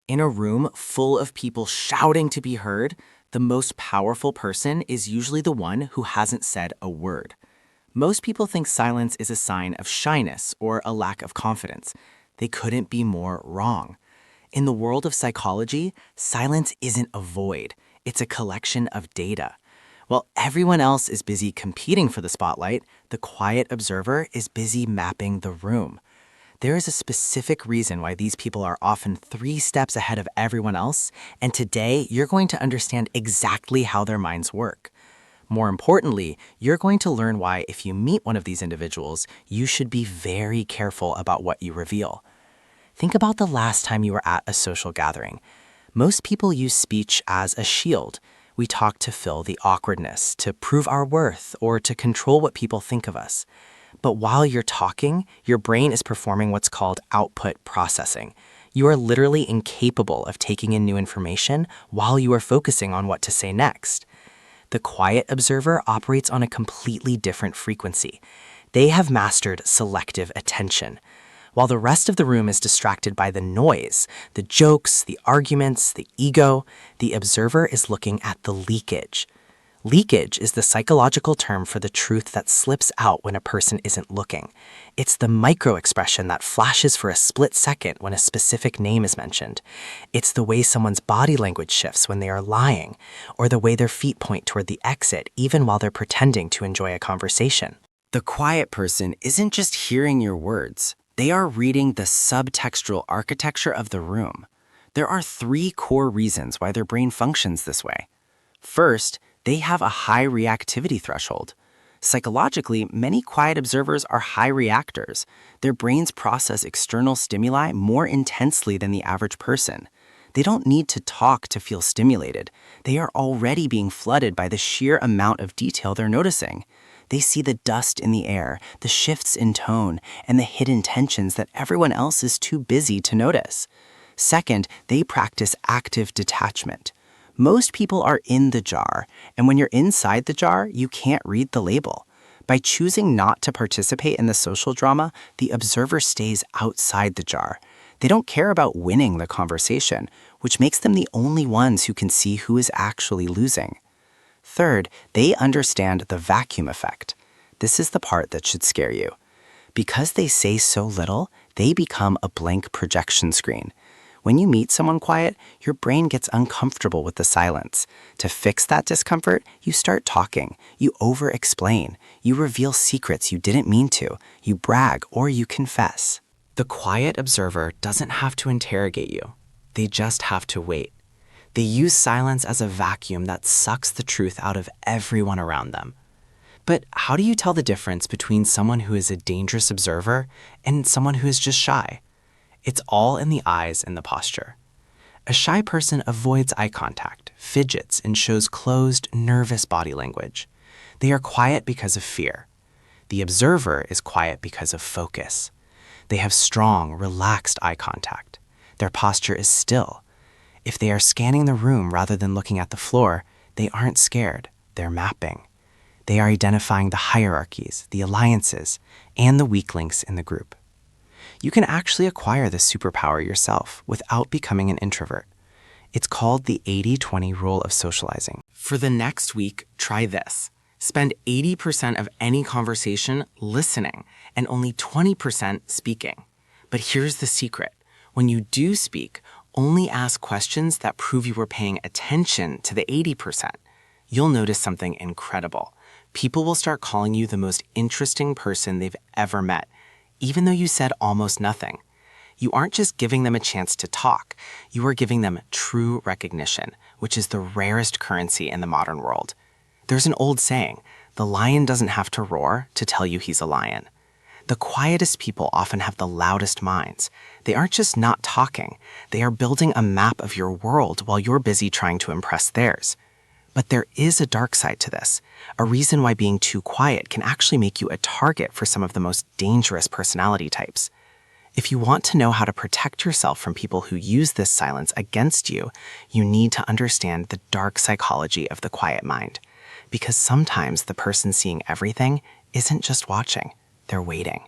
In a room full of people shouting to be heard, the most powerful person is usually the one who hasn't said a word. Most people think silence is a sign of shyness or a lack of confidence. They couldn't be more wrong. In the world of psychology, silence isn't a void. It's a collection of data. While everyone else is busy competing for the spotlight, the quiet observer is busy mapping the room. There is a specific reason why these people are often 3 steps ahead of everyone else, and today you're going to understand exactly how their minds work. More importantly, you're going to learn why if you meet one of these individuals, you should be very careful about what you reveal. Think about the last time you were at a social gathering. Most people use speech as a shield. We talk to fill the awkwardness, to prove our worth, or to control what people think of us. But while you're talking, your brain is performing what's called output processing. You are literally incapable of taking in new information while you are focusing on what to say next. The quiet observer operates on a completely different frequency. They have mastered selective attention. While the rest of the room is distracted by the noise, the jokes, the arguments, the ego, the observer is looking at the leakage. Leakage is the psychological term for the truth that slips out when a person isn't looking. It's the micro-expression that flashes for a split second when a specific name is mentioned. It's the way someone's body language shifts when they are lying, or the way their feet point toward the exit even while they're pretending to enjoy a conversation. The quiet person isn't just hearing your words. They are reading the subtextual architecture of the room. There are 3 core reasons why their brain functions this way. First, they have a high reactivity threshold. Psychologically, many quiet observers are high reactors. Their brains process external stimuli more intensely than the average person. They don't need to talk to feel stimulated. They are already being flooded by the sheer amount of detail they're noticing. They see the dust in the air, the shifts in tone, and the hidden tensions that everyone else is too busy to notice. Second, they practice active detachment. Most people are in the jar, and when you're inside the jar, you can't read the label. By choosing not to participate in the social drama, the observer stays outside the jar. They don't care about winning the conversation, which makes them the only ones who can see who is actually losing. Third, they understand the vacuum effect. This is the part that should scare you. Because they say so little, they become a blank projection screen. When you meet someone quiet, your brain gets uncomfortable with the silence. To fix that discomfort, you start talking. You over-explain. You reveal secrets you didn't mean to. You brag or you confess. The quiet observer doesn't have to interrogate you. They just have to wait. They use silence as a vacuum that sucks the truth out of everyone around them. But how do you tell the difference between someone who is a dangerous observer and someone who is just shy? It's all in the eyes and the posture. A shy person avoids eye contact, fidgets, and shows closed, nervous body language. They are quiet because of fear. The observer is quiet because of focus. They have strong, relaxed eye contact. Their posture is still. If they are scanning the room rather than looking at the floor, they aren't scared, they're mapping. They are identifying the hierarchies, the alliances, and the weak links in the group. You can actually acquire this superpower yourself without becoming an introvert. It's called the 80-20 rule of socializing. For the next week, try this. Spend 80% of any conversation listening and only 20% speaking. But here's the secret. When you do speak, only ask questions that prove you were paying attention to the 80%. You'll notice something incredible. People will start calling you the most interesting person they've ever met, even though you said almost nothing. You aren't just giving them a chance to talk, you are giving them true recognition, which is the rarest currency in the modern world. There's an old saying, the lion doesn't have to roar to tell you he's a lion. The quietest people often have the loudest minds. They aren't just not talking, they are building a map of your world while you're busy trying to impress theirs. But there is a dark side to this, a reason why being too quiet can actually make you a target for some of the most dangerous personality types. If you want to know how to protect yourself from people who use this silence against you, you need to understand the dark psychology of the quiet mind. Because sometimes the person seeing everything isn't just watching, they're waiting.